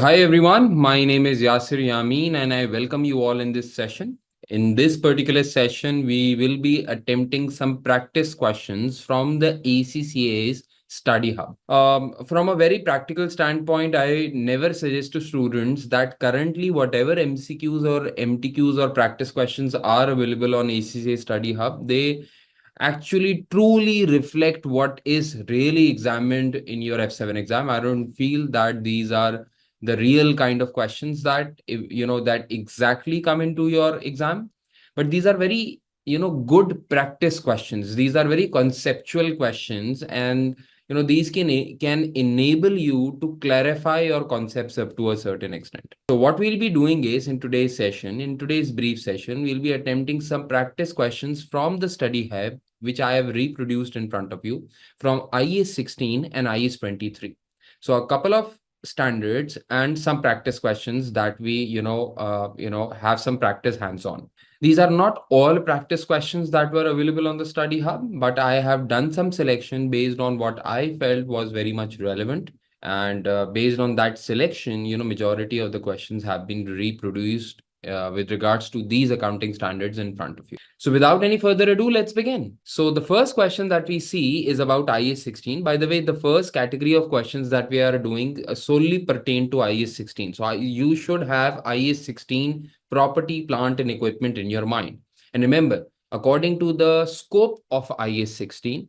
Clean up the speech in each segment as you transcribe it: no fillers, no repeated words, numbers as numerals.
Hi everyone, my name is Yasir Yamin and I welcome you all in this session. In this particular session, we will be attempting some practice questions from the ACCA's Study Hub. From a very practical standpoint, I never suggest to students that currently whatever MCQs or MTQs or practice questions are available on ACCA Study Hub, they actually truly reflect what is really examined in your F7 exam. I don't feel that these are the real kind of questions that that exactly come into your exam, but these are very good practice questions. These are very conceptual questions, and these can enable you to clarify your concepts up to a certain extent. So what we'll be doing is, in today's brief session, we'll be attempting some practice questions from the study hub, which I have reproduced in front of you from IAS 16 and IAS 23. So a couple of standards and some practice questions that we have some practice hands-on. These are not all practice questions that were available on the study hub, but I have done some selection based on what I felt was very much relevant, and based on that selection, majority of the questions have been reproduced with regards to these accounting standards in front of you. So without any further ado, let's begin. So the first question that we see is about IAS 16. By the way, the first category of questions that we are doing solely pertain to IAS 16. So you should have IAS 16 property, plant and equipment in your mind. And remember, according to the scope of IAS 16,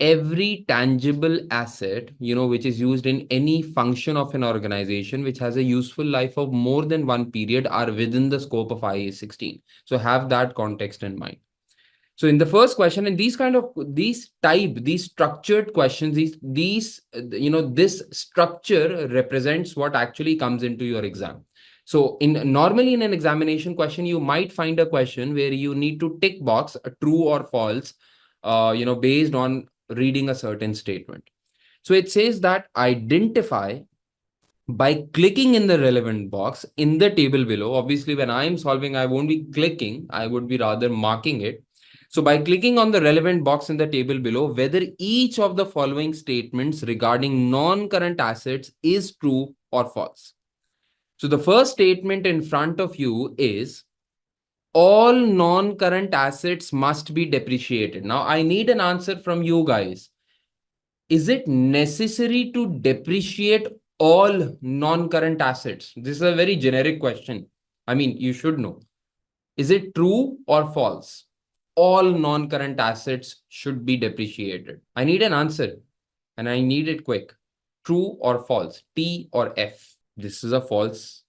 every tangible asset, which is used in any function of an organization, which has a useful life of more than one period, are within the scope of IAS 16. So have that context in mind. So in the first question, and these structured questions, this structure represents what actually comes into your exam. So normally in an examination question, you might find a question where you need to tick box true or false, based on reading a certain statement. So it says that identify by clicking in the relevant box in the table below. Obviously, when I'm solving, I won't be clicking, I would be rather marking it. So by clicking on the relevant box in the table below, whether each of the following statements regarding non-current assets is true or false. So the first statement in front of you is all non-current assets must be depreciated. Now, I need an answer from you guys. Is it necessary to depreciate all non-current assets? This is a very generic question. I mean, you should know. Is it true or false? All non-current assets should be depreciated. I need an answer, and I need it quick. True or false? T or F? This is a false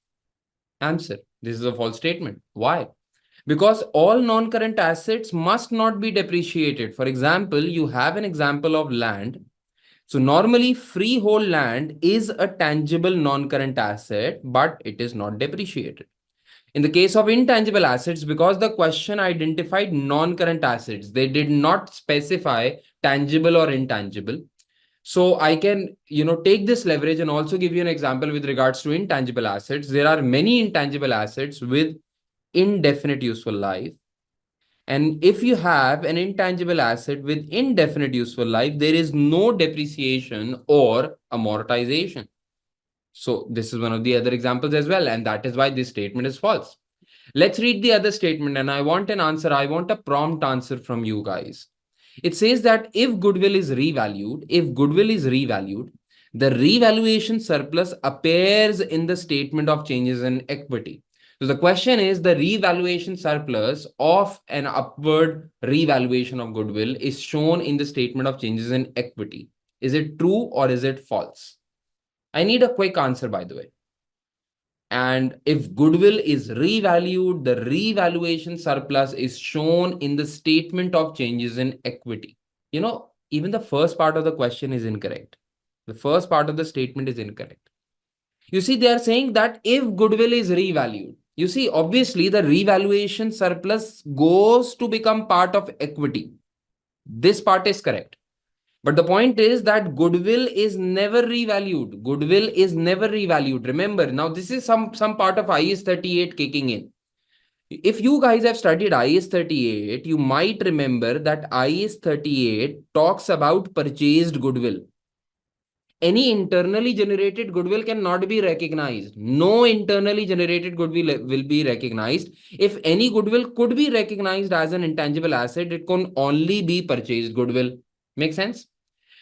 answer. This is a false statement. Why? Because all non-current assets must not be depreciated. For example, you have an example of land. So normally freehold land is a tangible non-current asset, but it is not depreciated. In the case of intangible assets, because the question identified non-current assets, they did not specify tangible or intangible. So I can, take this leverage and also give you an example with regards to intangible assets. There are many intangible assets with indefinite useful life. And if you have an intangible asset with indefinite useful life, there is no depreciation or amortization. So this is one of the other examples as well. And that is why this statement is false. Let's read the other statement. And I want an answer. I want a prompt answer from you guys. It says that if goodwill is revalued, the revaluation surplus appears in the statement of changes in equity. So the question is, the revaluation surplus of an upward revaluation of goodwill is shown in the statement of changes in equity. Is it true or is it false? I need a quick answer, by the way. And if goodwill is revalued, the revaluation surplus is shown in the statement of changes in equity. Even the first part of the question is incorrect. The first part of the statement is incorrect. You see, they are saying that if goodwill is revalued, you see, obviously the revaluation surplus goes to become part of equity. This part is correct. But the point is that goodwill is never revalued. Goodwill is never revalued. Remember, now this is some part of IAS 38 kicking in. If you guys have studied IAS 38, you might remember that IAS 38 talks about purchased goodwill. any internally generated goodwill cannot be recognized. No internally generated goodwill will be recognized. If any goodwill could be recognized as an intangible asset, it can only be purchased goodwill. Make sense?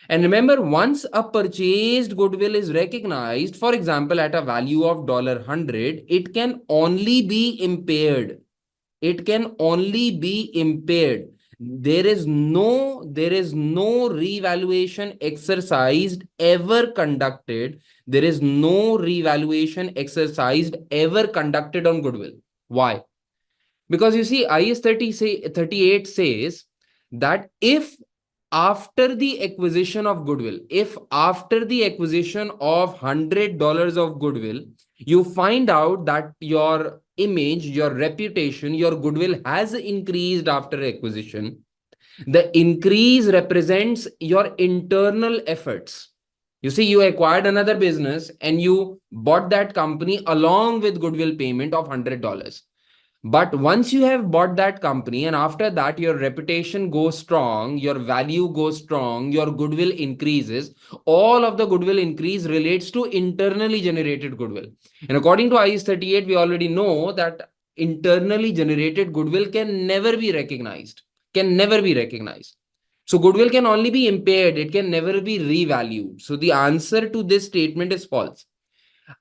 And remember, once a purchased goodwill is recognized, for example, at a value of $100, it can only be impaired. It can only be impaired. There is no revaluation exercised ever conducted. There is no revaluation exercised ever conducted on goodwill. Why? Because you see, IAS 38 says that if after the acquisition of goodwill, if after the acquisition of $100 of goodwill, you find out that your image, your reputation, your goodwill has increased after acquisition, the increase represents your internal efforts. You see, you acquired another business and you bought that company along with goodwill payment of $100. But once you have bought that company and after that your reputation goes strong, your value goes strong, your goodwill increases, all of the goodwill increase relates to internally generated goodwill. And according to IAS 38, we already know that internally generated goodwill can never be recognized, can never be recognized. So goodwill can only be impaired, it can never be revalued. So the answer to this statement is false.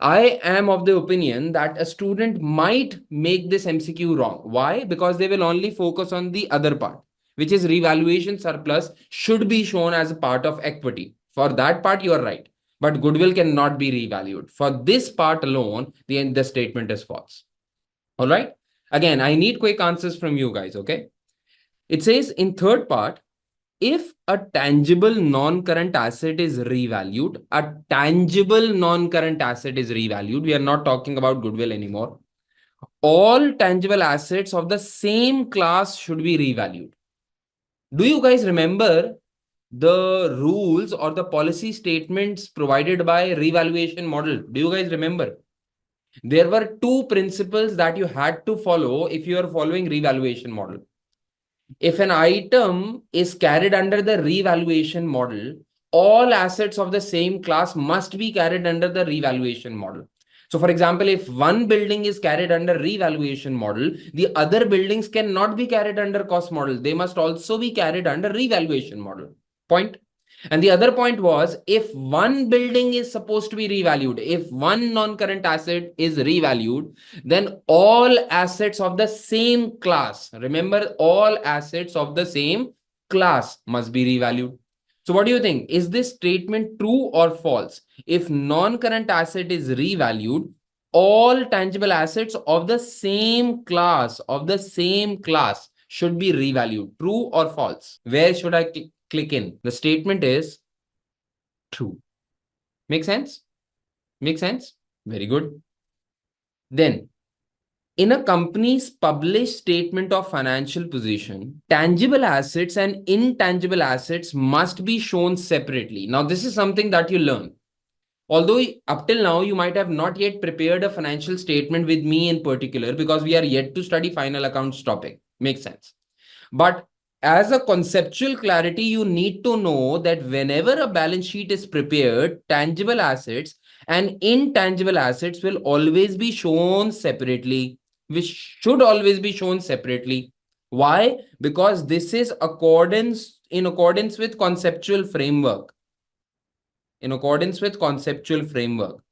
I am of the opinion that a student might make this MCQ wrong. Why? Because they will only focus on the other part, which is revaluation surplus should be shown as a part of equity. For that part, you are right. But goodwill cannot be revalued. For this part alone, the statement is false. All right. Again, I need quick answers from you guys. Okay. It says in third part, if a tangible non-current asset is revalued, a tangible non-current asset is revalued, we are not talking about goodwill anymore. All tangible assets of the same class should be revalued. Do you guys remember the rules or the policy statements provided by revaluation model? Do you guys remember? There were two principles that you had to follow if you are following revaluation model. If an item is carried under the revaluation model, all assets of the same class must be carried under the revaluation model. So for example, if one building is carried under revaluation model, the other buildings cannot be carried under cost model. They must also be carried under revaluation model. Point. And the other point was, if one building is supposed to be revalued, if one non-current asset is revalued, then all assets of the same class, remember, all assets of the same class must be revalued. So what do you think? Is this statement true or false? If non-current asset is revalued, all tangible assets of the same class, should be revalued. True or false? Where should I click in? The statement is true. Make sense? Make sense? Very good. Then, in a company's published statement of financial position, tangible assets and intangible assets must be shown separately. Now, this is something that you learn. Although up till now, you might have not yet prepared a financial statement with me in particular because we are yet to study final accounts topic. Makes sense. But as a conceptual clarity, you need to know that whenever a balance sheet is prepared, tangible assets and intangible assets will always be shown separately, which should always be shown separately. Why? Because this is in accordance with conceptual framework. In accordance with conceptual framework.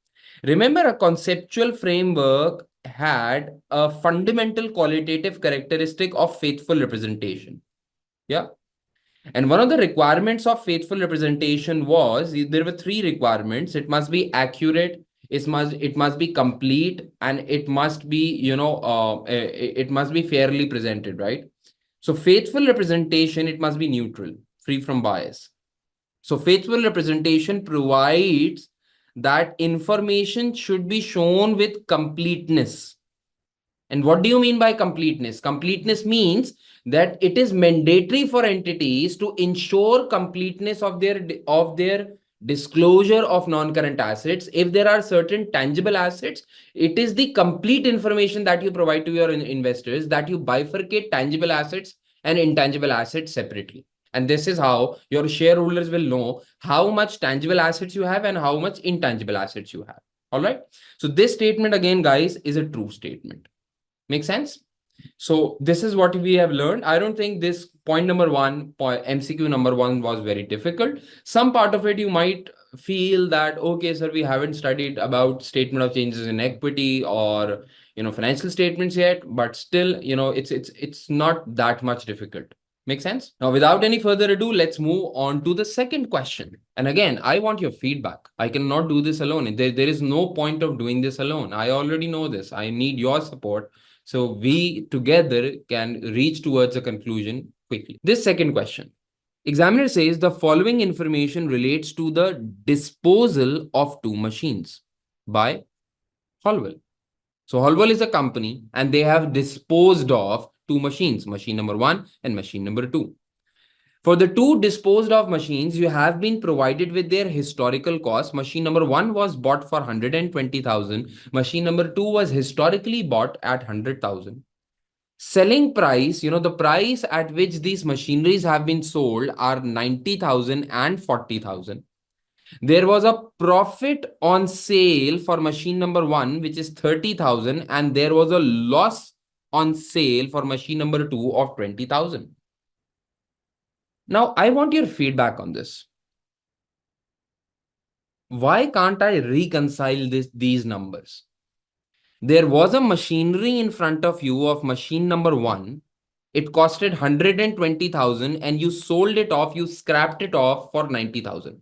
Remember, a conceptual framework had a fundamental qualitative characteristic of faithful representation. Yeah. And one of the requirements of faithful representation was, there were three requirements. It must be accurate, it must be complete, and it must be, it must be fairly presented, right? So faithful representation, it must be neutral, free from bias. So faithful representation provides that information should be shown with completeness. And what do you mean by completeness? Completeness means that it is mandatory for entities to ensure completeness of their disclosure of non-current assets. If there are certain tangible assets, it is the complete information that you provide to your investors, that you bifurcate tangible assets and intangible assets separately. And this is how your shareholders will know how much tangible assets you have and how much intangible assets you have. All right. So this statement again, guys, is a true statement. Make sense? So this is what we have learned. I don't think this point number one, MCQ number one was very difficult. Some part of it you might feel that, okay, sir, we haven't studied about statement of changes in equity or, financial statements yet, but still, it's not that much difficult. Make sense? Now, without any further ado, let's move on to the second question. And again, I want your feedback. I cannot do this alone. There is no point of doing this alone. I already know this. I need your support so we together can reach towards a conclusion quickly. This second question. Examiner says the following information relates to the disposal of two machines by Holwell. So Holwell is a company and they have disposed of two machines, machine number one and machine number two. For the two disposed of machines, you have been provided with their historical cost. Machine number one was bought for 120,000. Machine number two was historically bought at 100,000. Selling price, the price at which these machineries have been sold are 90,000 and 40,000. There was a profit on sale for machine number one, which is 30,000, and there was a loss on sale for machine number two of 20,000. Now, I want your feedback on this. Why can't I reconcile these numbers? There was a machinery in front of you of machine number one. It costed 120,000 and you sold it off, you scrapped it off for 90,000.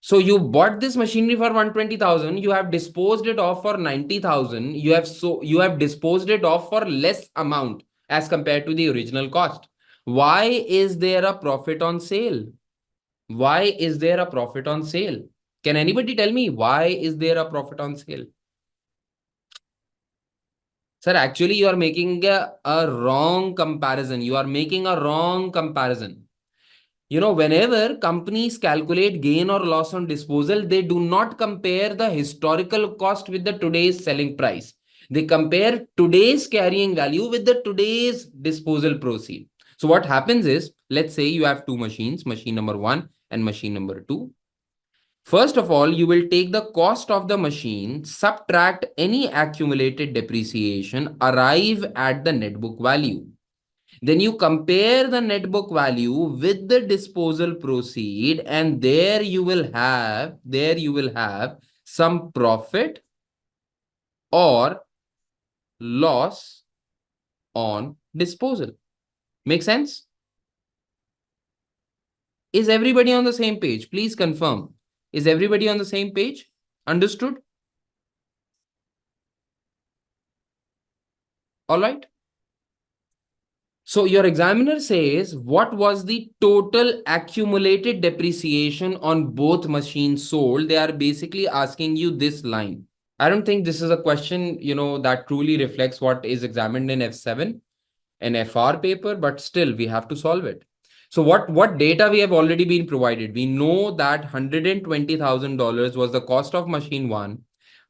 So you bought this machinery for 120,000, you have disposed it off for 90,000, you have disposed it off for less amount as compared to the original cost. Why is there a profit on sale? Why is there a profit on sale? Can anybody tell me why is there a profit on sale? Sir, actually you are making a wrong comparison. You are making a wrong comparison. Whenever companies calculate gain or loss on disposal, they do not compare the historical cost with the today's selling price. They compare today's carrying value with the today's disposal proceed. So what happens is, let's say you have two machines, machine number one and machine number two. First of all, you will take the cost of the machine, subtract any accumulated depreciation, arrive at the net book value. Then you compare the net book value with the disposal proceed, and there you will have some profit or loss on disposal. Make sense? Is everybody on the same page? Please confirm. Is everybody on the same page? Understood? All right. So your examiner says, what was the total accumulated depreciation on both machines sold? They are basically asking you this line. I don't think this is a question, that truly reflects what is examined in F7 and FR paper, but still we have to solve it. So what data we have already been provided? We know that $120,000 was the cost of machine one.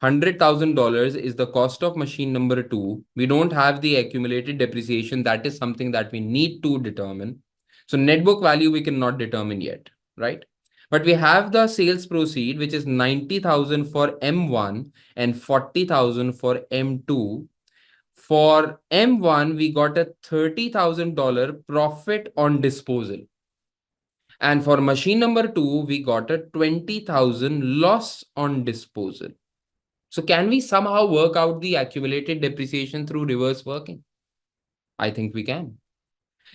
$100,000 is the cost of machine number two. We don't have the accumulated depreciation. That is something that we need to determine. So net book value we cannot determine yet, right? But we have the sales proceed, which is 90,000 for M1 and 40,000 for M2. For M1, we got a $30,000 profit on disposal. And for machine number two, we got a 20,000 loss on disposal. So can we somehow work out the accumulated depreciation through reverse working? I think we can.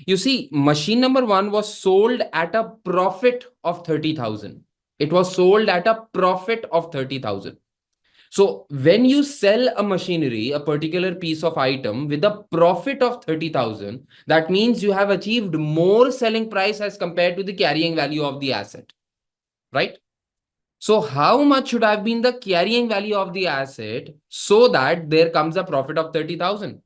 You see, machine number one was sold at a profit of 30,000. It was sold at a profit of 30,000. So when you sell a machinery, a particular piece of item with a profit of 30,000, that means you have achieved more selling price as compared to the carrying value of the asset, right? So how much should have been the carrying value of the asset so that there comes a profit of 30,000?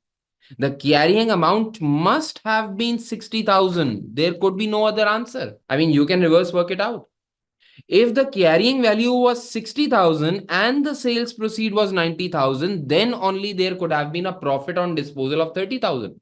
The carrying amount must have been 60,000. There could be no other answer. I mean, you can reverse work it out. If the carrying value was 60,000 and the sales proceed was 90,000, then only there could have been a profit on disposal of 30,000.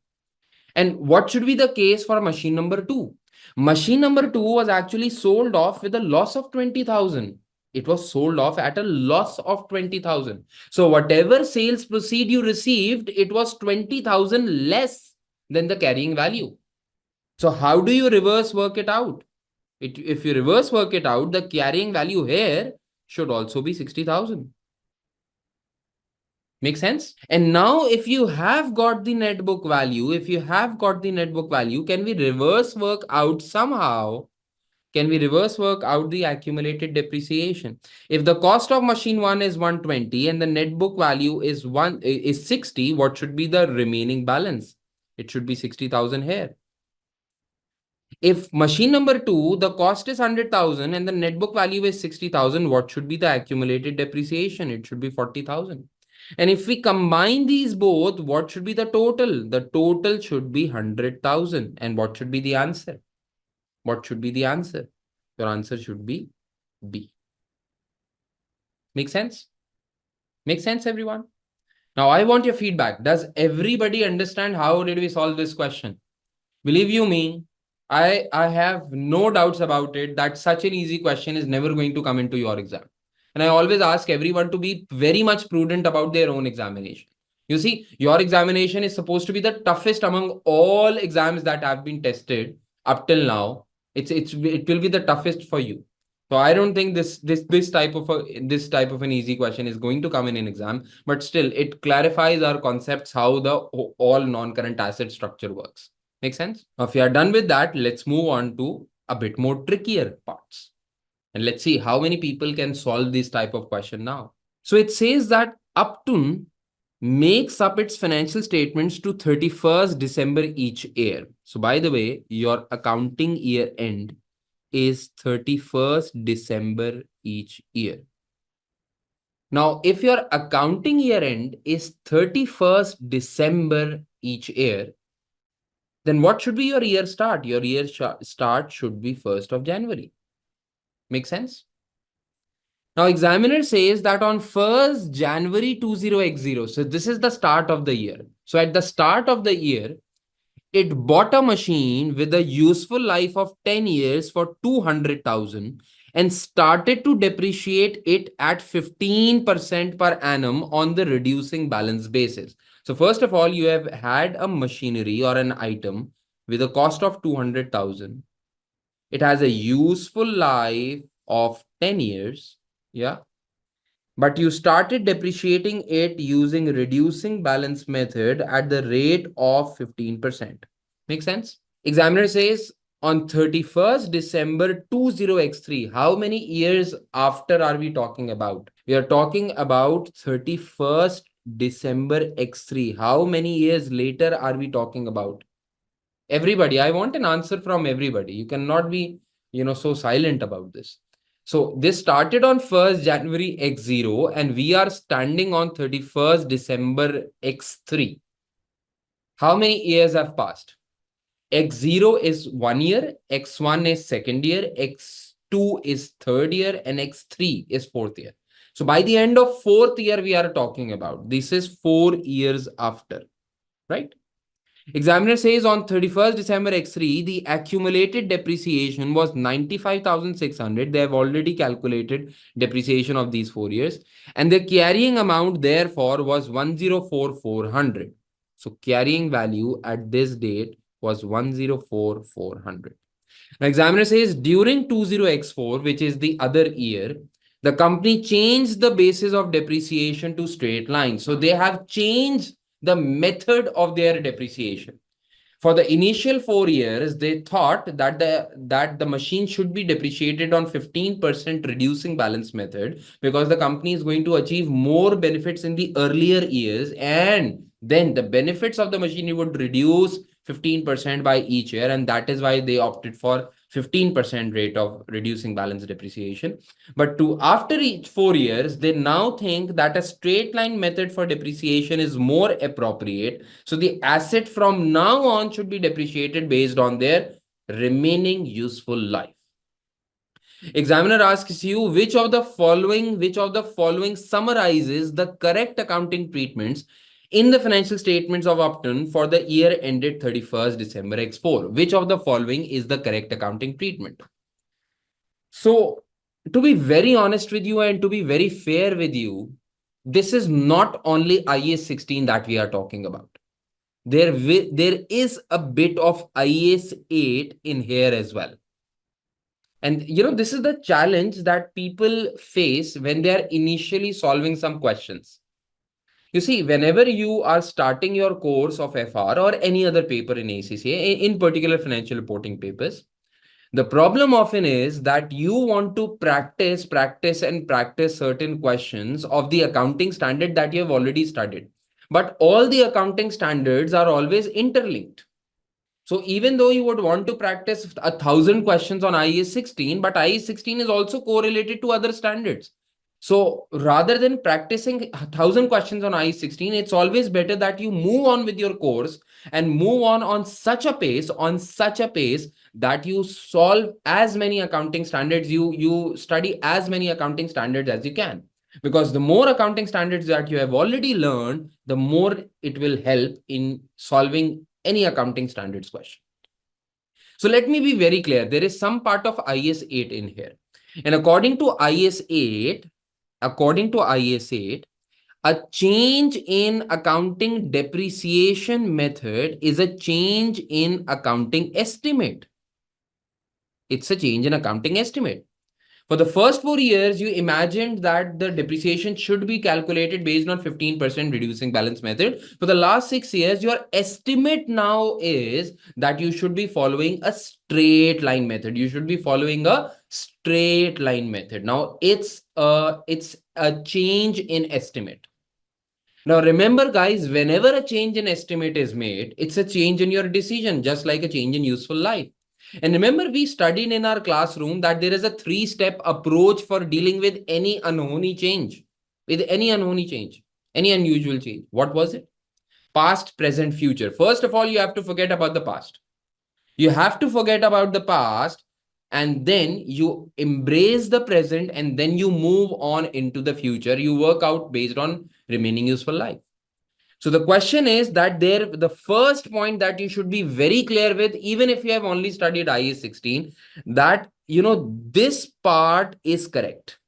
And what should be the case for machine number two? Machine number 2 was actually sold off with a loss of 20,000. It was sold off at a loss of 20,000. So whatever sales proceed you received, it was 20,000 less than the carrying value. So how do you reverse work it out? If you reverse work it out, the carrying value here should also be 60,000. Make sense? And now if you have got the net book value, can we reverse work out somehow? Can we reverse work out the accumulated depreciation? If the cost of machine 1 is 120 and the net book value is 60, what should be the remaining balance? It should be 60,000 here. If machine number 2, the cost is 100,000 and the net book value is 60,000, what should be the accumulated depreciation? It should be 40,000. And if we combine these both, what should be the total? The total should be 100,000. And what should be the answer? What should be the answer? Your answer should be B. Make sense? Make sense, everyone? Now, I want your feedback. Does everybody understand how did we solve this question? Believe you me, I have no doubts about it that such an easy question is never going to come into your exam. And I always ask everyone to be very much prudent about their own examination. You see, your examination is supposed to be the toughest among all exams that have been tested up till now. It will be the toughest for you. So I don't think this type of an easy question is going to come in an exam, but still it clarifies our concepts how the all non-current asset structure works. Make sense? Now, if you are done with that, let's move on to a bit more trickier parts. And let's see how many people can solve this type of question now. So it says that Upton makes up its financial statements to 31st December each year. So by the way, your accounting year end is 31st December each year. Now, if your accounting year end is 31st December each year, then what should be your year start? Your year start should be 1st of January. Make sense? Now, examiner says that on 1st January 20x0, so this is the start of the year. So at the start of the year, it bought a machine with a useful life of 10 years for 200,000 and started to depreciate it at 15% per annum on the reducing balance basis. So first of all, you have had a machinery or an item with a cost of 200,000. It has a useful life of 10 years. Yeah. But you started depreciating it using reducing balance method at the rate of 15%. Make sense? Examiner says on 31st December 20x3, how many years after are we talking about? We are talking about 31st December x3. How many years later are we talking about? Everybody, I want an answer from everybody. You cannot be, so silent about this. So this started on 1st January x0 and we are standing on 31st December x3. How many years have passed? X0 is 1 year, X1 is 2nd year, X2 is 3rd year, and X3 is 4th year. So by the end of 4th year, we are talking about. This is 4 years after, right? Examiner says on 31st December x3, the accumulated depreciation was 95,600. They have already calculated depreciation of these 4 years. And the carrying amount therefore was 104,400. So carrying value at this date was 104,400. Now examiner says during 20x4, which is the other year, the company changed the basis of depreciation to straight line. So they have changed the method of their depreciation. For the initial 4 years, they thought that the machine should be depreciated on 15% reducing balance method because the company is going to achieve more benefits in the earlier years, and then the benefits of the machine would reduce 15% by each year, and that is why they opted for 15% rate of reducing balance depreciation. But after each 4 years, they now think that a straight line method for depreciation is more appropriate. So the asset from now on should be depreciated based on their remaining useful life. Examiner asks you which of the following summarizes the correct accounting treatments in the financial statements of Upton for the year ended 31st December X4. Which of the following is the correct accounting treatment? So, to be very honest with you and to be very fair with you, this is not only IAS 16 that we are talking about. There is a bit of IAS 8 in here as well. And this is the challenge that people face when they are initially solving some questions. You see, whenever you are starting your course of FR or any other paper in ACCA, in particular financial reporting papers, the problem often is that you want to practice certain questions of the accounting standard that you have already studied. But all the accounting standards are always interlinked. So even though you would want to practice 1,000 questions on IAS 16, but IAS 16 is also correlated to other standards. So rather than practicing 1,000 questions on IAS 16, it's always better that you move on with your course and move on such a pace, that you solve as many accounting standards, you study as many accounting standards as you can. Because the more accounting standards that you have already learned, the more it will help in solving any accounting standards question. So let me be very clear. There is some part of IAS 8 in here. And according to IAS 8, a change in accounting depreciation method is a change in accounting estimate. It's a change in accounting estimate. For the first 4 years, you imagined that the depreciation should be calculated based on 15% reducing balance method. For the last 6 years, your estimate now is that you should be following a straight line method. You should be following a straight line method. Now, it's a change in estimate. Now, remember, guys, whenever a change in estimate is made, it's a change in your decision, just like a change in useful life. And remember, we studied in our classroom that there is a 3-step approach for dealing with any unholy change, any unusual change. What was it? Past, present, future. First of all, you have to forget about the past. You have to forget about the past, and then you embrace the present, and then you move on into the future. You work out based on remaining useful life. So the question is that the first point that you should be very clear with, even if you have only studied IAS 16, that, this part is correct.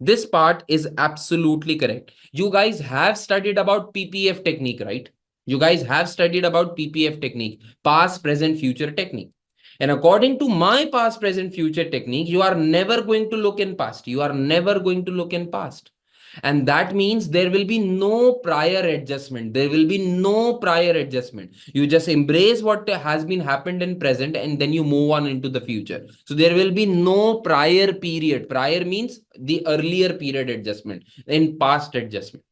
This part is absolutely correct. You guys have studied about PPF technique, right? You guys have studied about PPF technique, past, present, future technique. And according to my past, present, future technique, you are never going to look in past. You are never going to look in past. And that means there will be no prior adjustment. There will be no prior adjustment. You just embrace what has been happened in present, and then you move on into the future. So there will be no prior period. Prior means the earlier period adjustment, in past adjustment.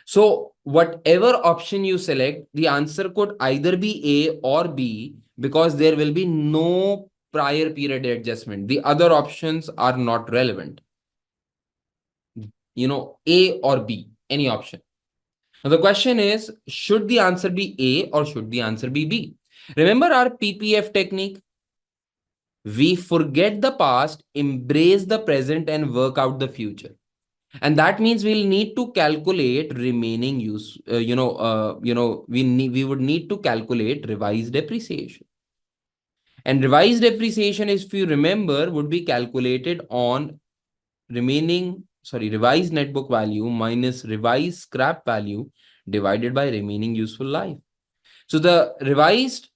So whatever option you select, the answer could either be A or B, because there will be no prior period adjustment. The other options are not relevant. A or B, any option. Now the question is, should the answer be A or should the answer be B? Remember our PPF technique? We forget the past, embrace the present, and work out the future. And that means we'll need to calculate remaining use. We would need to calculate revised depreciation. And revised depreciation, if you remember, would be calculated on revised net book value minus revised scrap value divided by remaining useful life. So the revised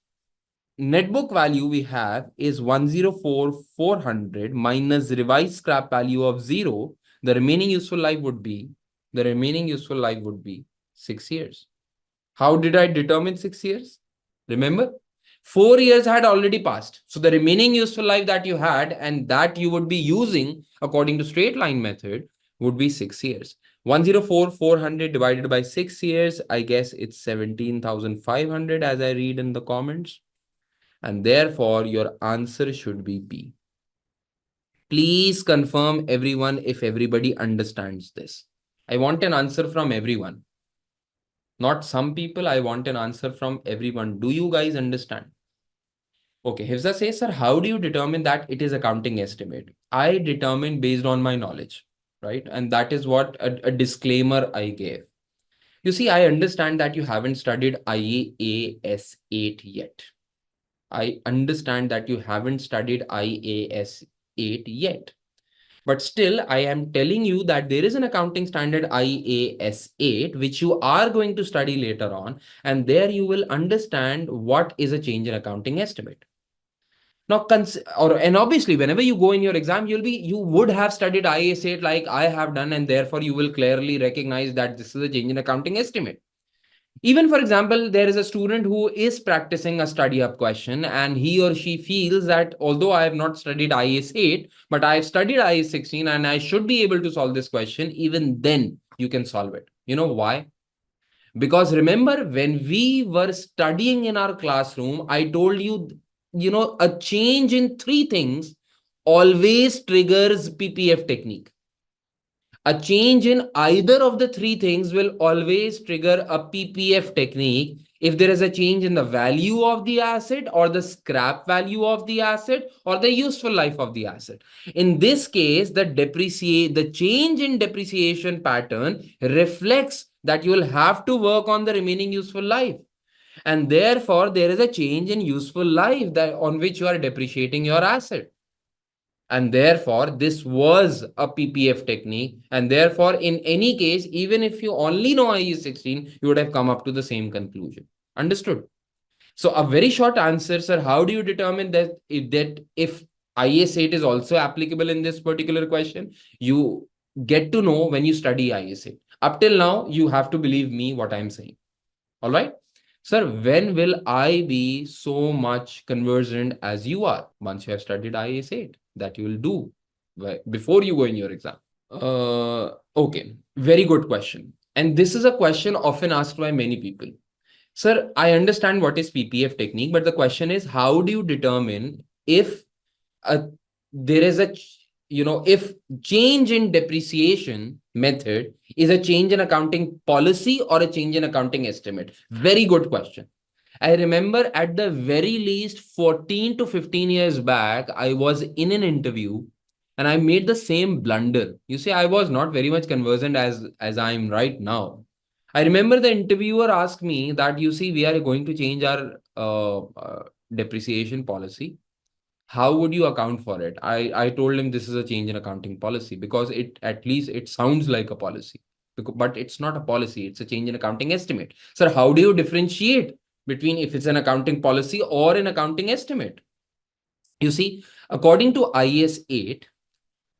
net book value we have is 104,400 minus revised scrap value of 0. The remaining useful life would be 6 years. How did I determine 6 years? Remember, 4 years had already passed. So the remaining useful life that you had and that you would be using according to straight line method would be 6 years. 104,400 divided by 6 years, I guess it's 17,500 as I read in the comments. And therefore, your answer should be B. Please confirm, everyone, if everybody understands this. I want an answer from everyone. Not some people, I want an answer from everyone. Do you guys understand? Okay, Hifza says, sir, how do you determine that it is accounting estimate? I determine based on my knowledge, right? And that is what a disclaimer I gave. You see, I understand that you haven't studied IAS 8 yet. I understand that you haven't studied IAS 8 yet. But still, I am telling you that there is an accounting standard IAS 8, which you are going to study later on. And there you will understand what is a change in accounting estimate. Now, and obviously, whenever you go in your exam, you would have studied IAS 8 like I have done, and therefore you will clearly recognize that this is a change in accounting estimate. Even for example, there is a student who is practicing a study up question and he or she feels that although I have not studied IAS 8, but I have studied IAS 16 and I should be able to solve this question, even then you can solve it. You know why? Because remember, when we were studying in our classroom, I told you, a change in three things always triggers PPF technique. A change in either of the three things will always trigger a PPF technique if there is a change in the value of the asset or the scrap value of the asset or the useful life of the asset. In this case, the change in depreciation pattern reflects that you will have to work on the remaining useful life. And therefore, there is a change in useful life on which you are depreciating your asset. And therefore, this was a PPF technique. And therefore, in any case, even if you only know IE 16, you would have come up to the same conclusion. Understood? So a very short answer, sir. How do you determine if IAS 8 is also applicable in this particular question? You get to know when you study IAS 8. Up till now, you have to believe me what I'm saying. All right. Sir, when will I be so much conversant as you are once you have studied IAS 8? That you will do before you go in your exam. Okay, very good question. And this is a question often asked by many people. Sir, I understand what is PPF technique, but the question is, how do you determine if a, there is a, if change in depreciation method is a change in accounting policy or a change in accounting estimate? Very good question. I remember at the very least 14 to 15 years back, I was in an interview and I made the same blunder. You see, I was not very much conversant as I am right now. I remember the interviewer asked me that, you see, we are going to change our depreciation policy. How would you account for it? I told him this is a change in accounting policy because at least it sounds like a policy, but it's not a policy. It's a change in accounting estimate. Sir, how do you differentiate between if it's an accounting policy or an accounting estimate? You see, according to IAS 8,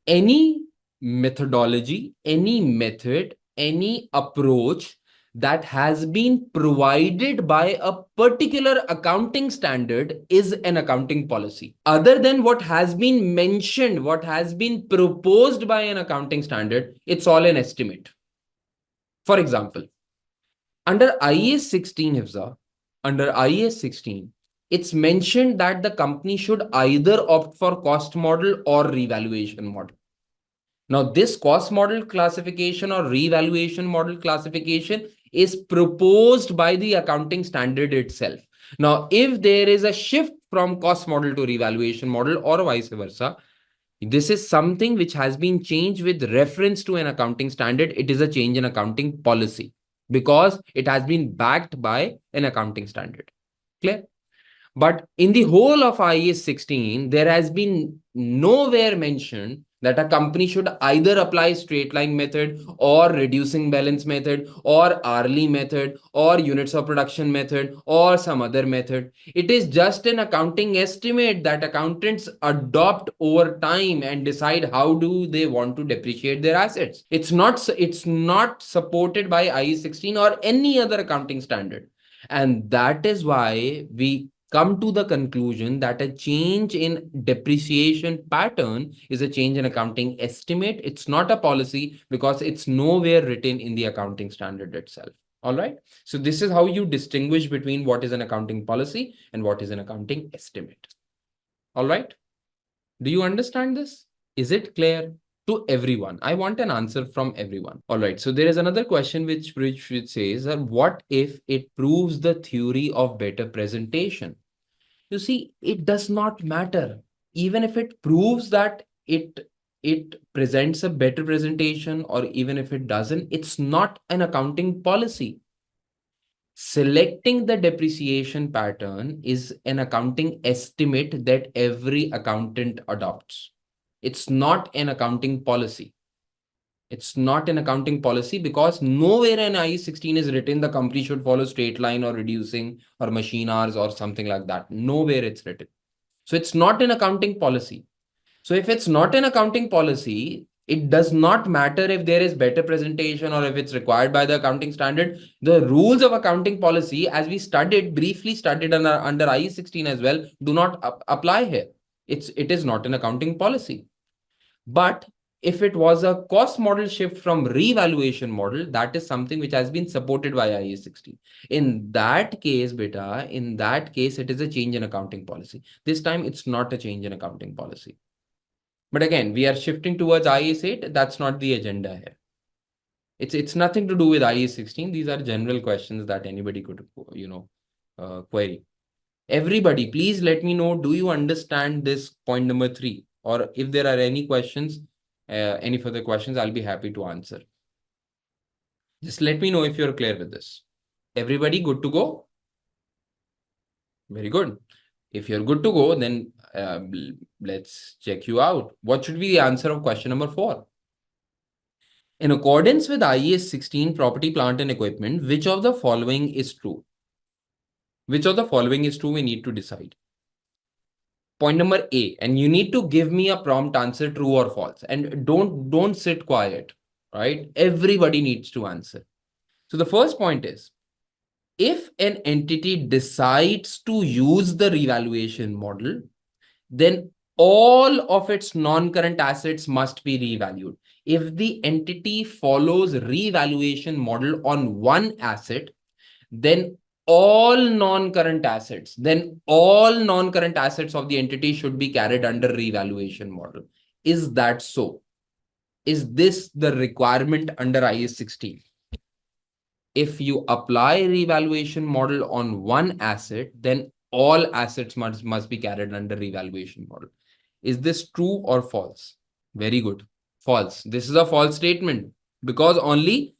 any methodology, any method, any approach that has been provided by a particular accounting standard is an accounting policy. Other than what has been mentioned, what has been proposed by an accounting standard, it's all an estimate. For example, under IAS 16, Hifza, under IAS 16, it's mentioned that the company should either opt for cost model or revaluation model. Now, this cost model classification or revaluation model classification is proposed by the accounting standard itself. Now, if there is a shift from cost model to revaluation model or vice versa, this is something which has been changed with reference to an accounting standard. It is a change in accounting policy because it has been backed by an accounting standard. Clear? But in the whole of IAS 16, there has been nowhere mentioned that a company should either apply straight line method or reducing balance method or hourly method or units of production method or some other method. It is just an accounting estimate that accountants adopt over time and decide how do they want to depreciate their assets. It's not supported by IAS 16 or any other accounting standard. And that is why we come to the conclusion that a change in depreciation pattern is a change in accounting estimate. It's not a policy because it's nowhere written in the accounting standard itself. All right. So this is how you distinguish between what is an accounting policy and what is an accounting estimate. All right. Do you understand this? Is it clear to everyone? I want an answer from everyone. All right. So there is another question which says, what if it proves the theory of better presentation? You see, it does not matter. Even if it proves that it presents a better presentation or even if it doesn't, it's not an accounting policy. Selecting the depreciation pattern is an accounting estimate that every accountant adopts. It's not an accounting policy. It's not an accounting policy because nowhere in IAS 16 is written the company should follow straight line or reducing or machine hours or something like that. Nowhere it's written. So it's not an accounting policy. So if it's not an accounting policy, it does not matter if there is better presentation or if it's required by the accounting standard. The rules of accounting policy, as we briefly studied under IAS 16 as well, do not apply here. It is not an accounting policy. But if it was a cost model shift from revaluation model, that is something which has been supported by IAS 16. In that case, beta, in that case, it is a change in accounting policy. This time, it's not a change in accounting policy. But again, we are shifting towards IAS 8. That's not the agenda here. It's nothing to do with IAS 16. These are general questions that anybody could, query. Everybody, please let me know, do you understand this point number 3? Or if there are any questions, any further questions, I'll be happy to answer. Just let me know if you're clear with this. Everybody good to go? Very good. If you're good to go, then let's check you out. What should be the answer of question number 4? In accordance with IAS 16 property, plant and equipment, which of the following is true? Which of the following is true? We need to decide. Point number A, and you need to give me a prompt answer, true or false, and don't sit quiet, right? Everybody needs to answer. So the first point is, if an entity decides to use the revaluation model, then all of its non-current assets must be revalued. If the entity follows revaluation model on one asset, then all non-current assets of the entity should be carried under revaluation model. Is that so? Is this the requirement under IAS 16? If you apply revaluation model on one asset, then all assets must be carried under revaluation model. Is this true or false? Very good. False. This is a false statement because only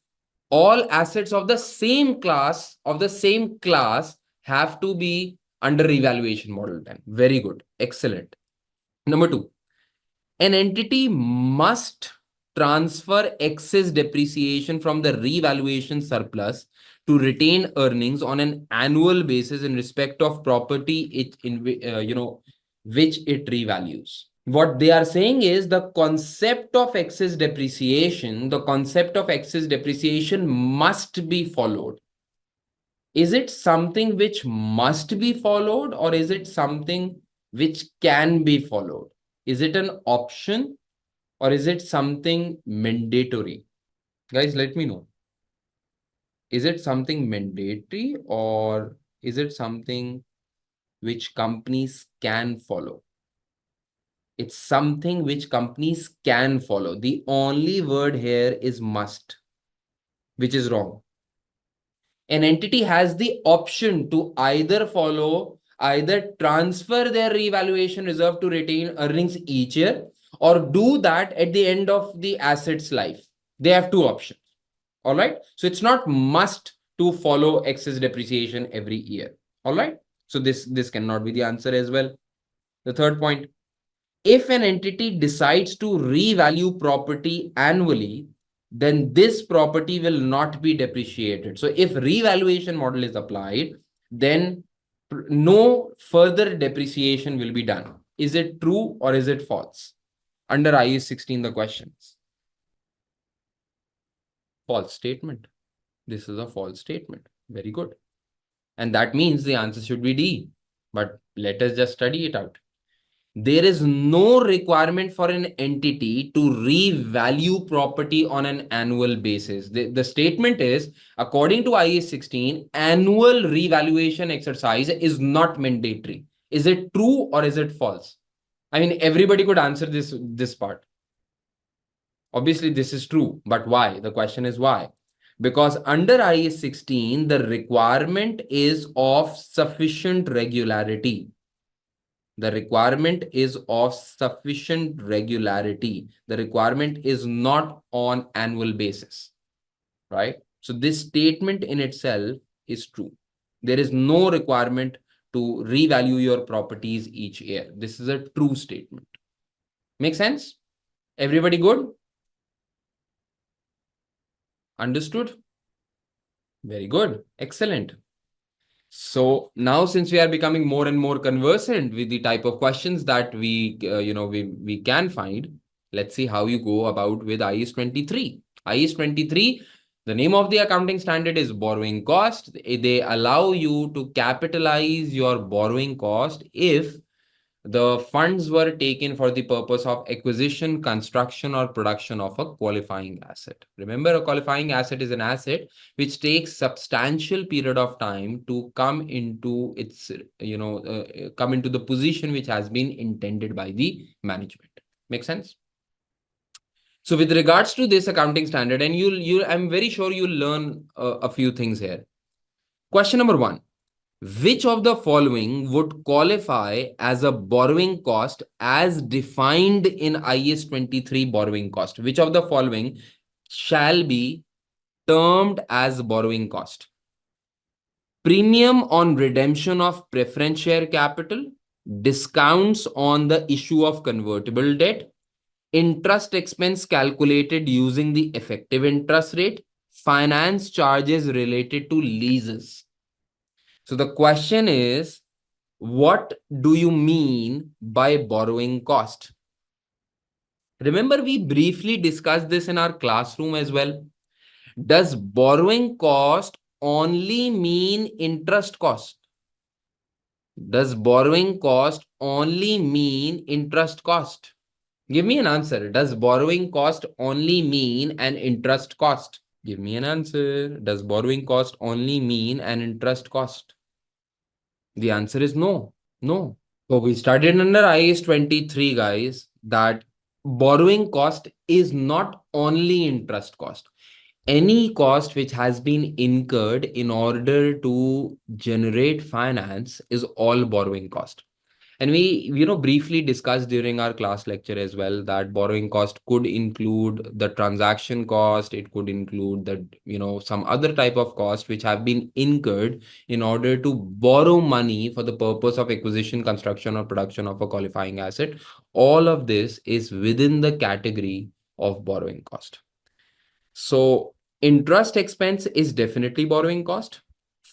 all assets of the same class have to be under revaluation model then. Very good. Excellent. Number 2, an entity must transfer excess depreciation from the revaluation surplus to retain earnings on an annual basis in respect of property which it revalues. What they are saying is the concept of excess depreciation must be followed. Is it something which must be followed or is it something which can be followed? Is it an option or is it something mandatory? Guys, let me know. Is it something mandatory or is it something which companies can follow? It's something which companies can follow. The only word here is must, which is wrong. An entity has the option to either transfer their revaluation reserve to retain earnings each year or do that at the end of the asset's life. They have two options. All right. So it's not must to follow excess depreciation every year. All right. So this cannot be the answer as well. The third point, if an entity decides to revalue property annually, then this property will not be depreciated. So if revaluation model is applied, then no further depreciation will be done. Is it true or is it false? Under IAS 16, the questions. False statement. This is a false statement. Very good. And that means the answer should be D. But let us just study it out. There is no requirement for an entity to revalue property on an annual basis. The statement is, according to IAS 16, annual revaluation exercise is not mandatory. Is it true or is it false? I mean, everybody could answer this part. Obviously, this is true, but why? The question is why? Because under IAS 16, the requirement is of sufficient regularity. The requirement is of sufficient regularity. The requirement is not on annual basis, right? So this statement in itself is true. There is no requirement to revalue your properties each year. This is a true statement. Make sense? Everybody good? Understood? Very good. Excellent. So now, since we are becoming more and more conversant with the type of questions that we can find, let's see how you go about with IAS 23. IAS 23, the name of the accounting standard is borrowing cost. They allow you to capitalize your borrowing cost if the funds were taken for the purpose of acquisition, construction, or production of a qualifying asset. Remember, a qualifying asset is an asset which takes substantial period of time to come into its, come into the position which has been intended by the management. Make sense? So with regards to this accounting standard, and I'm very sure you'll learn a few things here. Question number one. Which of the following would qualify as a borrowing cost as defined in IAS 23 borrowing cost? Which of the following shall be termed as borrowing cost? Premium on redemption of preference share capital, discounts on the issue of convertible debt, interest expense calculated using the effective interest rate, finance charges related to leases. So the question is, what do you mean by borrowing cost? Remember, we briefly discussed this in our classroom as well. Does borrowing cost only mean interest cost? Does borrowing cost only mean interest cost? Give me an answer. Does borrowing cost only mean an interest cost? Give me an answer. Does borrowing cost only mean an interest cost? The answer is no. No. So we studied under IAS 23, guys, that borrowing cost is not only interest cost. Any cost which has been incurred in order to generate finance is all borrowing cost. And we, briefly discussed during our class lecture as well that borrowing cost could include the transaction cost. It could include the, some other type of cost which have been incurred in order to borrow money for the purpose of acquisition, construction, or production of a qualifying asset. All of this is within the category of borrowing cost. So interest expense is definitely borrowing cost.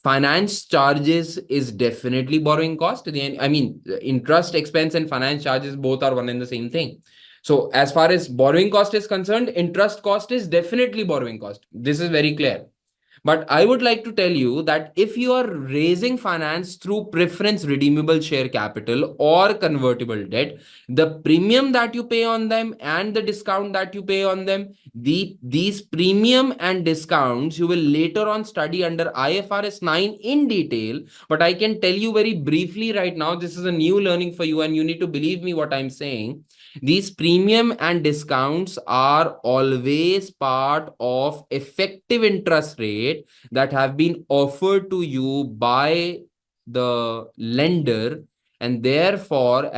Finance charges is definitely borrowing cost. I mean, interest expense and finance charges both are one and the same thing. So as far as borrowing cost is concerned, interest cost is definitely borrowing cost. This is very clear. But I would like to tell you that if you are raising finance through preference redeemable share capital or convertible debt, the premium that you pay on them and the discount that you pay on them, these premium and discounts you will later on study under IFRS 9 in detail. But I can tell you very briefly right now, this is a new learning for you and you need to believe me what I'm saying. These premium and discounts are always part of effective interest rate that have been offered to you by the lender, and therefore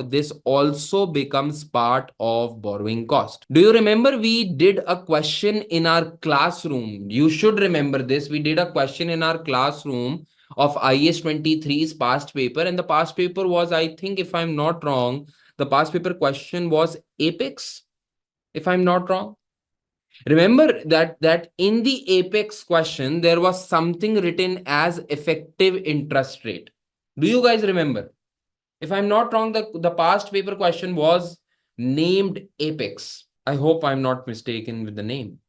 this also becomes part of borrowing cost. Do you remember we did a question in our classroom? You should remember this. We did a question in our classroom of IAS 23's past paper, and the past paper was, I think, if I'm not wrong, the past paper question was Apex, if I'm not wrong. Remember that in the Apex question, there was something written as effective interest rate. Do you guys remember? If I'm not wrong, the past paper question was named Apex. I hope I'm not mistaken with the name.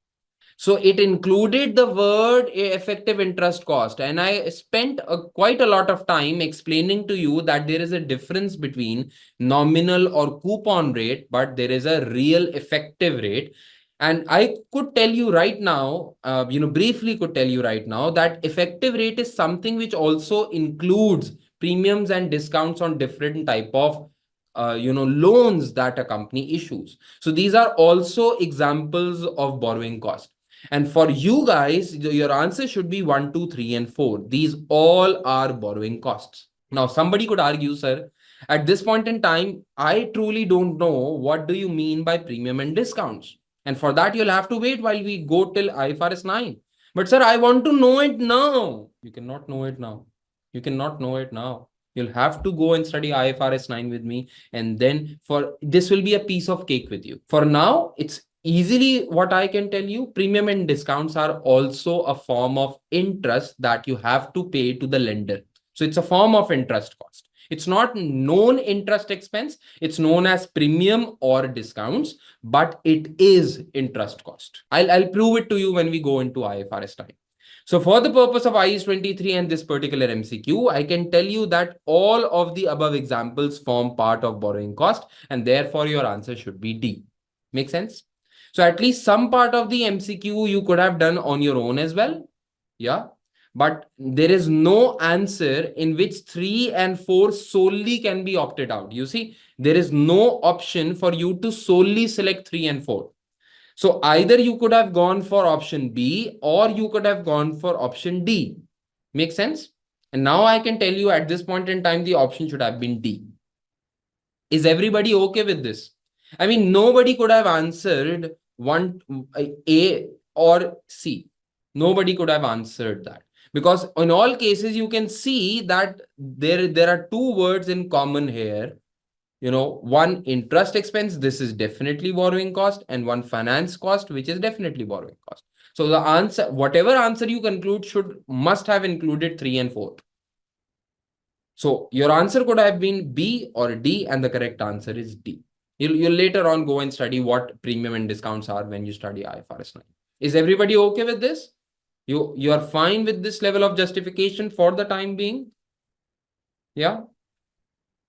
So it included the word effective interest cost. And I spent quite a lot of time explaining to you that there is a difference between nominal or coupon rate, but there is a real effective rate. And I could tell you right now, briefly could tell you right now that effective rate is something which also includes premiums and discounts on different type of loans that a company issues. So these are also examples of borrowing cost. And for you guys, your answer should be 1, 2, 3, and 4. These all are borrowing costs. Now, somebody could argue, sir, At this point in time, I truly don't know what do you mean by premium and discounts. And for that, you'll have to wait while we go till IFRS 9. But sir, I want to know it now. You cannot know it now. You cannot know it now. You'll have to go and study IFRS 9 with me. And then for this will be a piece of cake with you. For now, it's easily what I can tell you. Premium and discounts are also a form of interest that you have to pay to the lender. So it's a form of interest cost. It's not known interest expense. It's known as premium or discounts, but it is interest cost. I'll prove it to you when we go into IFRS time. So for the purpose of IAS 23 and this particular MCQ, I can tell you that all of the above examples form part of borrowing cost, and therefore your answer should be D. Make sense? So at least some part of the MCQ you could have done on your own as well. Yeah. But there is no answer in which 3 and 4 solely can be opted out. You see, there is no option for you to solely select 3 and 4. So either you could have gone for option B or you could have gone for option D. Make sense? And now I can tell you at this point in time, the option should have been D. Is everybody okay with this? I mean, nobody could have answered one A or C. Nobody could have answered that. Because in all cases, you can see that there are two words in common here. You know, one interest expense, this is definitely borrowing cost, and one finance cost, which is definitely borrowing cost. So the answer, whatever answer you conclude must have included 3 and 4. So your answer could have been B or D, and the correct answer is D. You'll later on go and study what premium and discounts are when you study IFRS 9. Is everybody okay with this? You are fine with this level of justification for the time being? Yeah.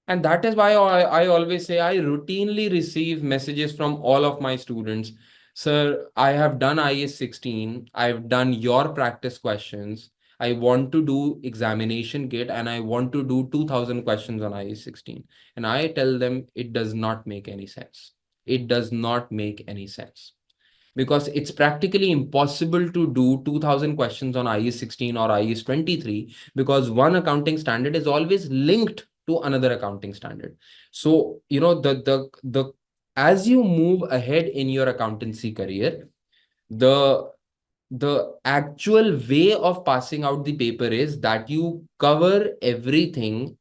And that is why I always say I routinely receive messages from all of my students. Sir, I have done IAS 16. I've done your practice questions. I want to do examination kit and I want to do 2000 questions on IAS 16. And I tell them it does not make any sense. It does not make any sense because it's practically impossible to do 2000 questions on IAS 16 or IAS 23 because one accounting standard is always linked to another accounting standard. So, you know, the as you move ahead in your accountancy career, the the actual way of passing out the paper is that you cover everything,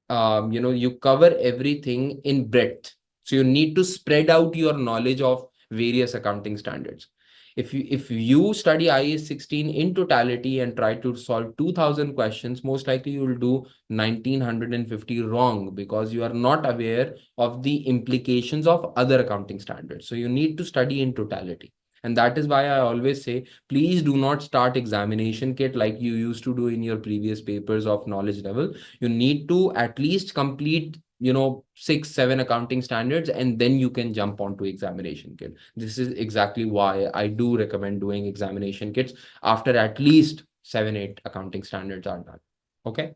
you cover everything in breadth. So you need to spread out your knowledge of various accounting standards. If you study IAS 16 in totality and try to solve 2000 questions, most likely you will do 1950 wrong because you are not aware of the implications of other accounting standards. So you need to study in totality. And that is why I always say, please do not start examination kit like you used to do in your previous papers of knowledge level. You need to at least complete 6 7 accounting standards, and then you can jump onto examination kit. This is exactly why I do recommend doing examination kits after at least 7 8 accounting standards are done. Okay.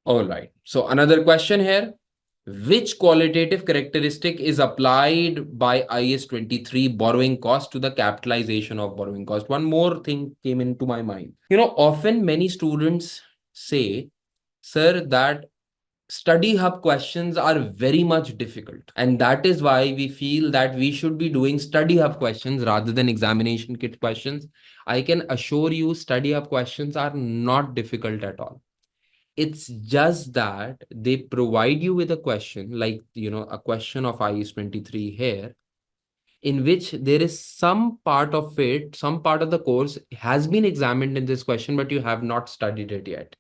All right, so another question here: which qualitative characteristic is applied by IAS 23 borrowing cost to the capitalization of borrowing cost? One more thing came into my mind. Often many students say, sir, that study hub questions are very much difficult. And that is why we feel that we should be doing study hub questions rather than examination kit questions. I can assure you, study hub questions are not difficult at all. It's just that they provide you with a question, like, a question of IAS 23 here, in which there is some part of it, some part of the course has been examined in this question, but you have not studied it yet.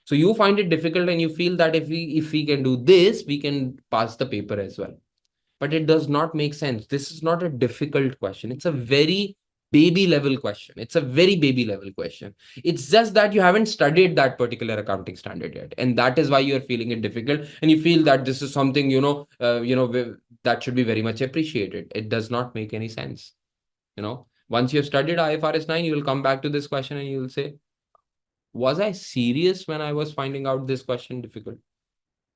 So you find it difficult and you feel that if we can do this, we can pass the paper as well. But it does not make sense. This is not a difficult question. It's a very baby level question. It's a very baby level question. It's just that you haven't studied that particular accounting standard yet. And that is why you're feeling it difficult. And you feel that this is something, that should be very much appreciated. It does not make any sense. Once you've studied IFRS 9, you will come back to this question and you will say, was I serious when I was finding out this question difficult?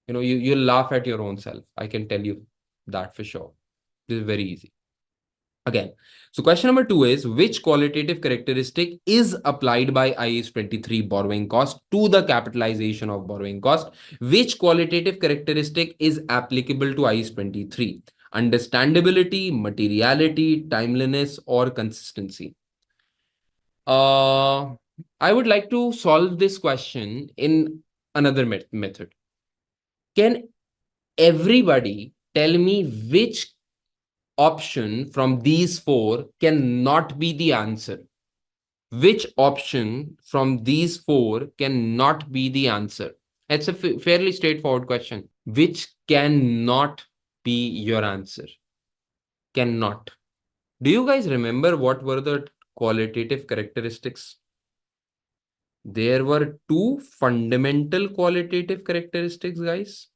You'll laugh at your own self. I can tell you that for sure. This is very easy. Again, so question number 2 is, which qualitative characteristic is applied by IAS 23 borrowing cost to the capitalization of borrowing cost? Which qualitative characteristic is applicable to IAS 23? Understandability, materiality, timeliness, or consistency? Uh, I would like to solve this question in another method. Can everybody tell me which option from these four cannot be the answer? Which option from these four cannot be the answer? It's a fairly straightforward question. Which cannot be your answer? Cannot. Do you guys remember what were the qualitative characteristics? There were two fundamental qualitative characteristics, guys,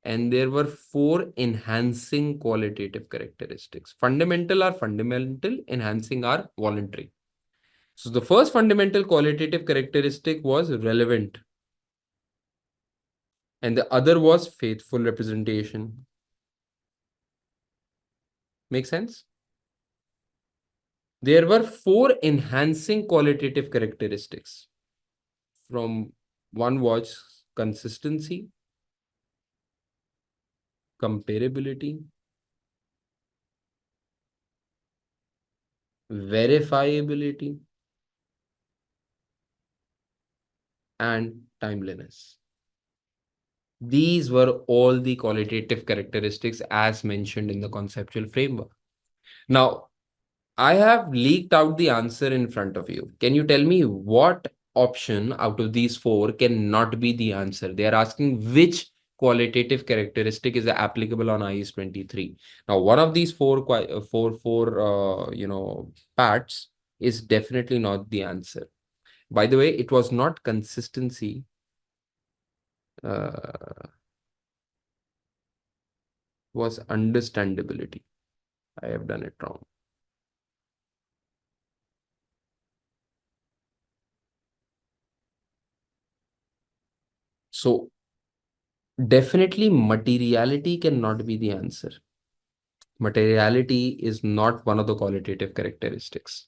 and there were four enhancing qualitative characteristics. Fundamental are fundamental, enhancing are voluntary. So the first fundamental qualitative characteristic was relevant, and the other was faithful representation. Make sense? There were four enhancing qualitative characteristics. From one was consistency, comparability, verifiability, and timeliness. These were all the qualitative characteristics as mentioned in the conceptual framework. Now, I have leaked out the answer in front of you. Can you tell me what option out of these four cannot be the answer? They are asking which qualitative characteristic is applicable on IAS 23. Now, one of these four parts is definitely not the answer. By the way, it was not consistency. Was understandability. I have done it wrong. So definitely materiality cannot be the answer. Materiality is not one of the qualitative characteristics.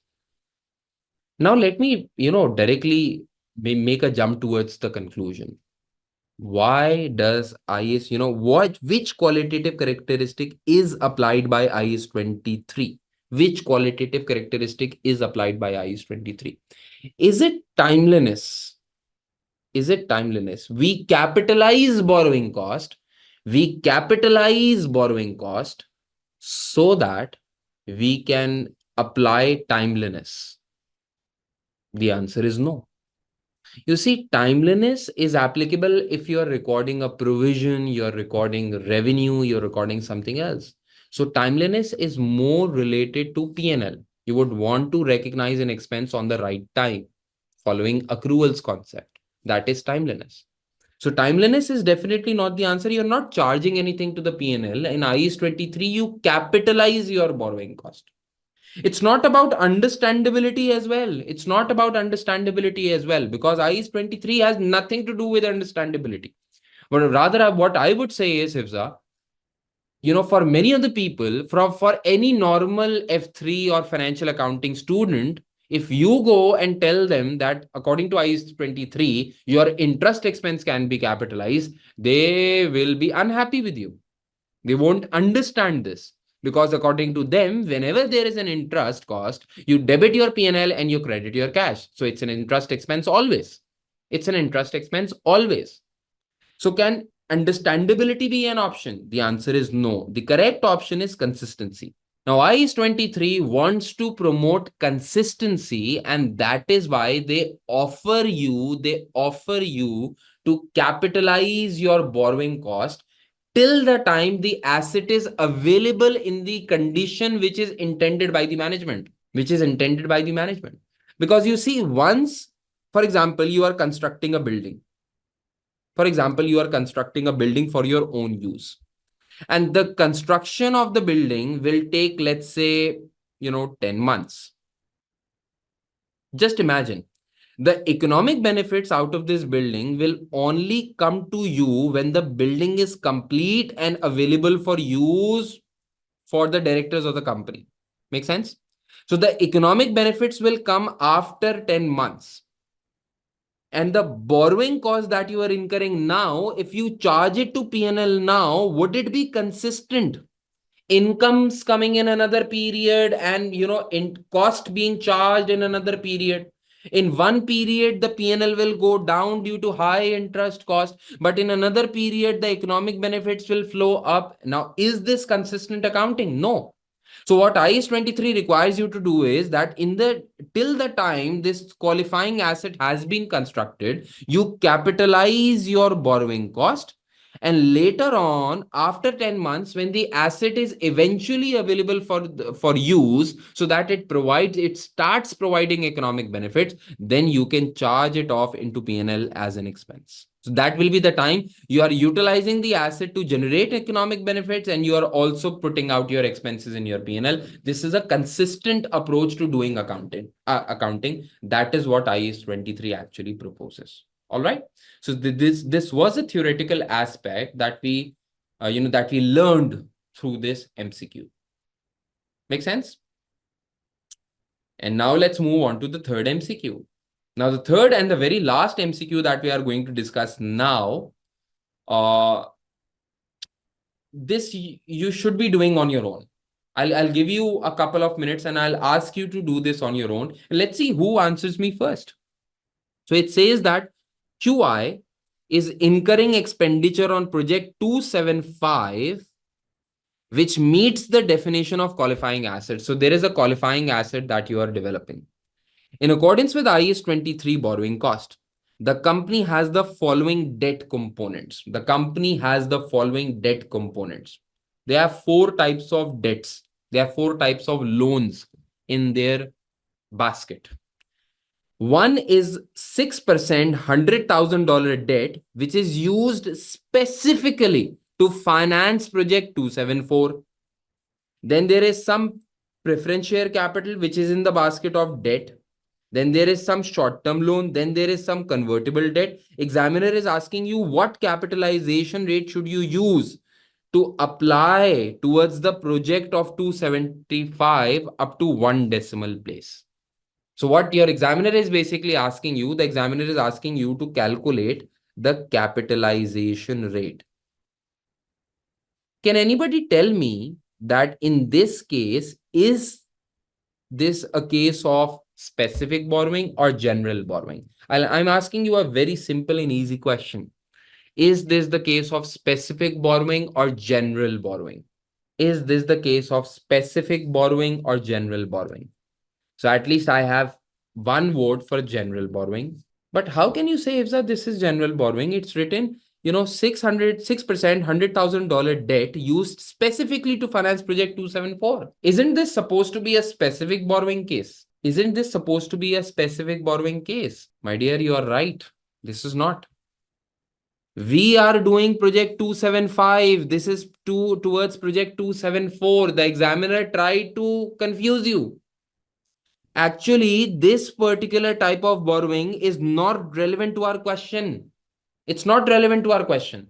Now let me, directly make a jump towards the conclusion. Why does IAS, which qualitative characteristic is applied by IAS 23? Which qualitative characteristic is applied by IAS 23? Is it timeliness? Is it timeliness? We capitalize borrowing cost. We capitalize borrowing cost so that we can apply timeliness. The answer is no. You see, timeliness is applicable if you're recording a provision, you're recording revenue, you're recording something else. So timeliness is more related to P&L. You would want to recognize an expense on the right time, following accruals concept. That is timeliness. So timeliness is definitely not the answer. You're not charging anything to the P&L. In IAS 23, you capitalize your borrowing cost. It's not about understandability as well. It's not about understandability as well, because IAS 23 has nothing to do with understandability. But rather, what I would say is, Hifza, for many of the people, for any normal F3 or financial accounting student, if you go and tell them that according to IAS 23, your interest expense can be capitalized, they will be unhappy with you. They won't understand this, because according to them, whenever there is an interest cost, you debit your P&L and you credit your cash. So it's an interest expense always. It's an interest expense always. So can understandability be an option? The answer is no. The correct option is consistency. Now, IAS 23 wants to promote consistency, and that is why they offer you to capitalize your borrowing cost till the time the asset is available in the condition which is intended by the management. Because you see, once, for example, you are constructing a building. For example, you are constructing a building for your own use. And the construction of the building will take, let's say, 10 months. Just imagine, the economic benefits out of this building will only come to you when the building is complete and available for use for the directors of the company. Make sense? So the economic benefits will come after 10 months. And the borrowing cost that you are incurring now, if you charge it to P&L now, would it be consistent? Incomes coming in another period and in cost being charged in another period. In one period, the P&L will go down due to high interest cost, but in another period, the economic benefits will flow up. Now, is this consistent accounting? No. So what IAS 23 requires you to do is that till the time this qualifying asset has been constructed, you capitalize your borrowing cost. And later on, after 10 months, when the asset is eventually available for use, so that it starts providing economic benefits, then you can charge it off into P&L as an expense. So that will be the time you are utilizing the asset to generate economic benefits, and you are also putting out your expenses in your P&L. This is a consistent approach to doing accounting. That is what IAS 23 actually proposes. All right. So this was a theoretical aspect that we learned through this MCQ. Make sense? And now let's move on to the third MCQ. Now, the third and the very last MCQ that we are going to discuss now, this you should be doing on your own. I'll give you a couple of minutes and I'll ask you to do this on your own. Let's see who answers me first. So it says that QI is incurring expenditure on project 275, which meets the definition of qualifying asset. So there is a qualifying asset that you are developing. In accordance with IAS 23 borrowing cost, the company has the following debt components. The company has the following debt components. There are 4 types of debts. There are 4 types of loans in their basket. One is 6% $100,000 debt, which is used specifically to finance project 274. Then there is some preference share capital, which is in the basket of debt. Then there is some short-term loan. Then there is some convertible debt. Examiner is asking you what capitalization rate should you use to apply towards the project of 275 up to 1 decimal place. So what your examiner is basically asking you, the examiner is asking you to calculate the capitalization rate. Can anybody tell me that in this case, is this a case of specific borrowing or general borrowing? I'm asking you a very simple and easy question. Is this the case of specific borrowing or general borrowing? Is this the case of specific borrowing or general borrowing? So at least I have one vote for general borrowing. But how can you say if this is general borrowing? It's written, 6%, $100,000 debt used specifically to finance project 274. Isn't this supposed to be a specific borrowing case? Isn't this supposed to be a specific borrowing case? My dear, you are right. This is not. We are doing project 275. This is towards project 274. The examiner tried to confuse you. Actually, this particular type of borrowing is not relevant to our question. It's not relevant to our question.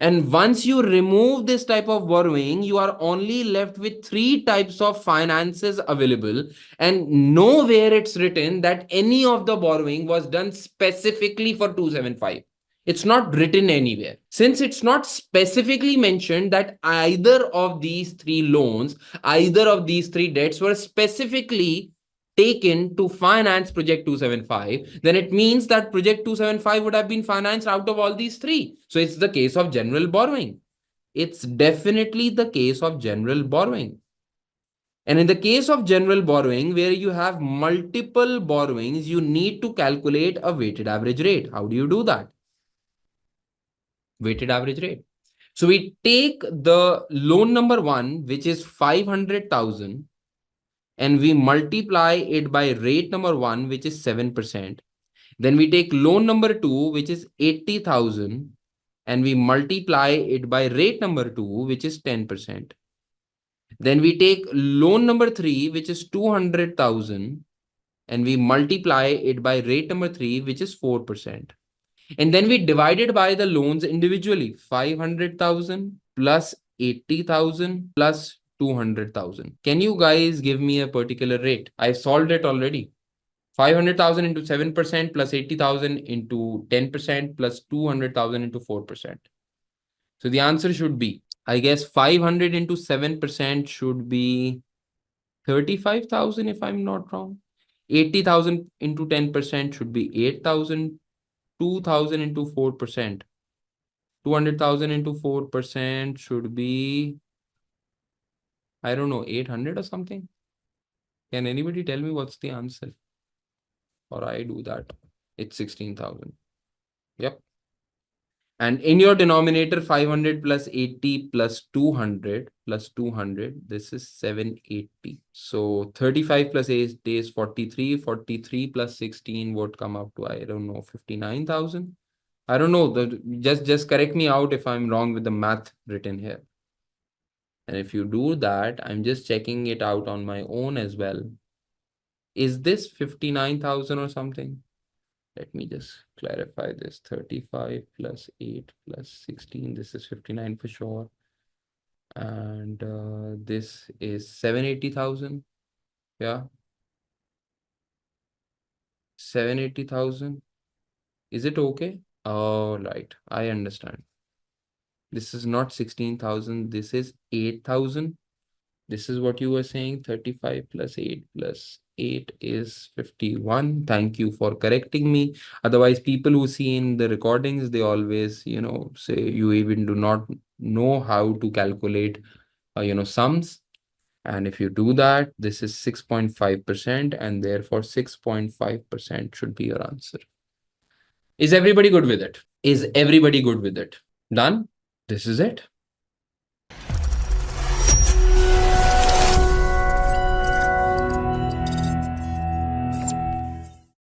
And once you remove this type of borrowing, you are only left with 3 types of finances available. And nowhere it's written that any of the borrowing was done specifically for 275. It's not written anywhere. Since it's not specifically mentioned that either of these 3 loans, either of these 3 debts were specifically taken to finance project 275, then it means that project 275 would have been financed out of all these 3. So it's the case of general borrowing. It's definitely the case of general borrowing. And in the case of general borrowing, where you have multiple borrowings, you need to calculate a weighted average rate. How do you do that? Weighted average rate. So we take the loan number 1, which is 500,000, and we multiply it by rate number 1, which is 7%. Then we take loan number 2, which is 80,000, and we multiply it by rate number 2, which is 10%. Then we take loan number 3, which is 200,000, and we multiply it by rate number 3, which is 4%. And then we divide it by the loans individually. 500,000 plus 80,000 plus 200,000. Can you guys give me a particular rate? I solved it already. 500,000 into 7% plus 80,000 into 10% plus 200,000 into 4%. So the answer should be, I guess 500 into 7% should be 35,000 if I'm not wrong. 80,000 into 10% should be 8,000. 2,000 into 4%. 200,000 into 4% should be, I don't know, 800 or something. Can anybody tell me what's the answer? Or I do that. It's 16,000. Yep. And in your denominator, 500 plus 80 plus 200 plus 200, this is 780. So 35 plus 8 is 43. 43 plus 16 would come up to, I don't know, 59,000. I don't know. Just correct me out if I'm wrong with the math written here. And if you do that, I'm just checking it out on my own as well. Is this 59,000 or something? Let me just clarify this. 35 plus 8 plus 16. This is 59 for sure. And this is 780,000. Yeah. 780,000. Is it okay? Oh, right. I understand. This is not 16,000. This is 8,000. This is what you were saying. 35 plus 8 plus 8 is 51. Thank you for correcting me. Otherwise, people who see in the recordings, they always, say you even do not know how to calculate, sums. And if you do that, this is 6.5%, and therefore 6.5% should be your answer. Is everybody good with it? Is everybody good with it? Done? This is it.